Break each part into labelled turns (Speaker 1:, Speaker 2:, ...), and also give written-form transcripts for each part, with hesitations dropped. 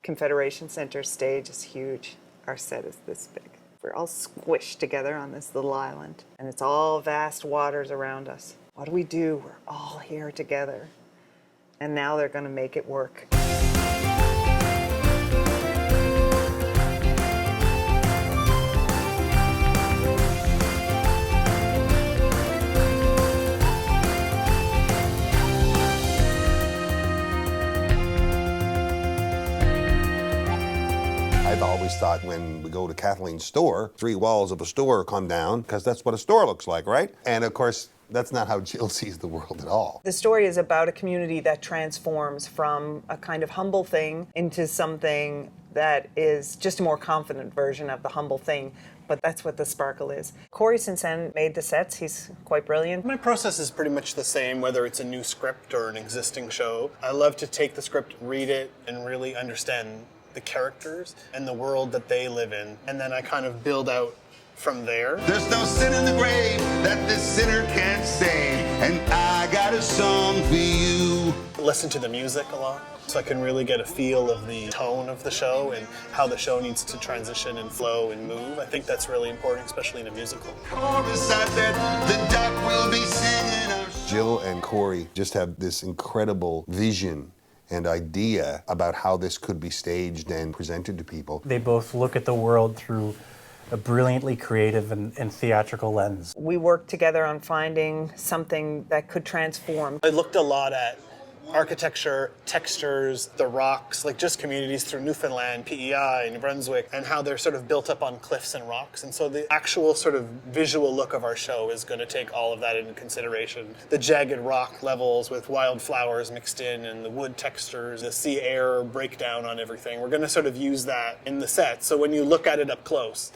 Speaker 1: Confederation Center stage is huge. Our set is this big. We're all squished together on this little island, and it's all vast waters around us. What do? We're all here together. And now they're going to make it work.
Speaker 2: I've always thought when we go to Kathleen's store, 3 walls of a store come down, because that's what a store looks like, right? And of course, that's not how Jill sees the world at all.
Speaker 1: The story is about a community that transforms from a kind of humble thing into something that is just a more confident version of the humble thing. But that's what the sparkle is. Cory Sincennes made the sets. He's quite brilliant.
Speaker 3: My process is pretty much the same, whether it's a new script or an existing show. I love to take the script, read it, and really understand the characters and the world that they live in. And then I kind of build out from there.
Speaker 4: There's no sin in the grave that this sinner can't save, and I got a song for you.
Speaker 3: Listen to the music a lot, so I can really get a feel of the tone of the show and how the show needs to transition and flow and move. I think that's really important, especially in a musical.
Speaker 4: Chorus, I said, the duck will be singing our
Speaker 2: Jill and Cory just have this incredible vision and idea about how this could be staged and presented to people.
Speaker 5: They both look at the world through a brilliantly creative and theatrical lens.
Speaker 1: We worked together on finding something that could transform.
Speaker 3: I looked a lot at architecture, textures, the rocks, like just communities through Newfoundland, PEI, New Brunswick, and how they're sort of built up on cliffs and rocks. And so the actual sort of visual look of our show is going to take all of that into consideration. The jagged rock levels with wildflowers mixed in, and the wood textures, the sea air breakdown on everything. We're going to sort of use that in the set. So when you look at it up close,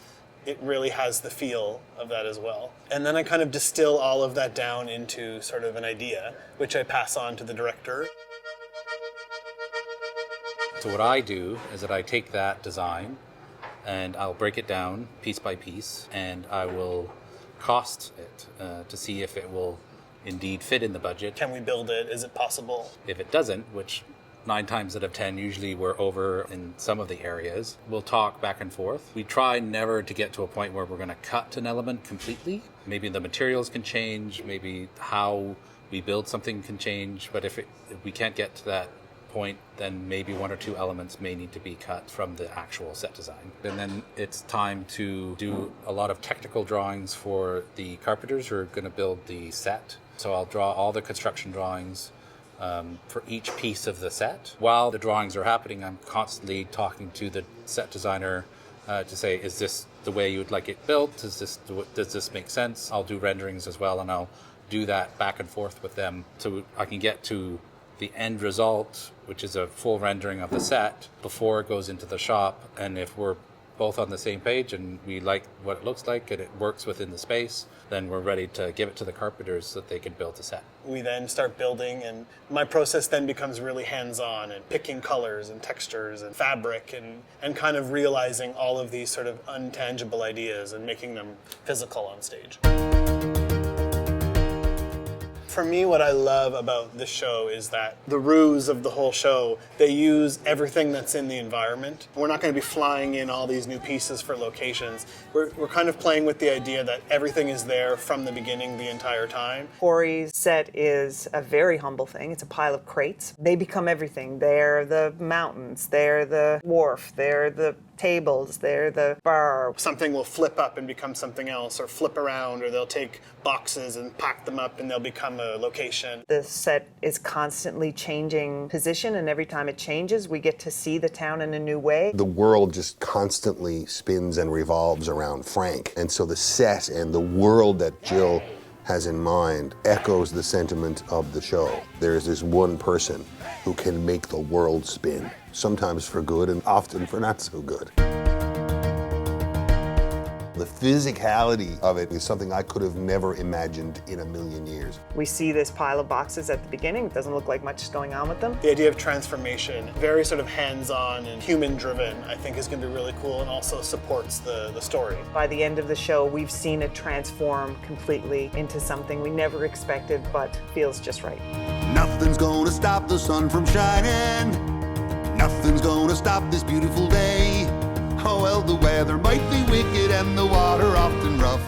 Speaker 3: it really has the feel of that as well. And then I kind of distill all of that down into sort of an idea, which I pass on to the director.
Speaker 6: So what I do is that I take that design and I'll break it down piece by piece, and I will cost it to see if it will indeed fit in the budget.
Speaker 3: Can we build it? Is it possible?
Speaker 6: If it doesn't, which 9 times out of 10, usually we're over in some of the areas. We'll talk back and forth. We try never to get to a point where we're going to cut an element completely. Maybe the materials can change, maybe how we build something can change, but if we can't get to that point, then maybe 1 or 2 elements may need to be cut from the actual set design. And then it's time to do a lot of technical drawings for the carpenters who are going to build the set. So I'll draw all the construction drawings for each piece of the set. While the drawings are happening, I'm constantly talking to the set designer to say, is this the way you would like it built? Does this make sense? I'll do renderings as well, and I'll do that back and forth with them so I can get to the end result, which is a full rendering of the set before it goes into the shop. And if we're both on the same page and we like what it looks like and it works within the space, then we're ready to give it to the carpenters so that they can build the set.
Speaker 3: We then start building, and my process then becomes really hands-on and picking colors and textures and fabric and kind of realizing all of these sort of untangible ideas and making them physical on stage. For me, what I love about this show is that the ruse of the whole show, they use everything that's in the environment. We're not going to be flying in all these new pieces for locations. We're kind of playing with the idea that everything is there from the beginning the entire time.
Speaker 1: Cory's set is a very humble thing. It's a pile of crates. They become everything. They're the mountains, they're the wharf, they're the tables, they're the bar.
Speaker 3: Something will flip up and become something else, or flip around, or they'll take boxes and pack them up and they'll become a location.
Speaker 1: The set is constantly changing position, and every time it changes, we get to see the town in a new way.
Speaker 2: The world just constantly spins and revolves around Frank. And so the set and the world that Jill has in mind echoes the sentiment of the show. There is this one person who can make the world spin, sometimes for good and often for not so good. The physicality of it is something I could have never imagined in a million years.
Speaker 1: We see this pile of boxes at the beginning. It doesn't look like much is going on with them.
Speaker 3: The idea of transformation, very sort of hands-on and human-driven, I think is going to be really cool, and also supports the story.
Speaker 1: By the end of the show, we've seen it transform completely into something we never expected, but feels just right.
Speaker 4: Nothing's gonna stop the sun from shining. Nothing's gonna stop this beautiful day. Oh well, the weather might be wicked and the water often rough,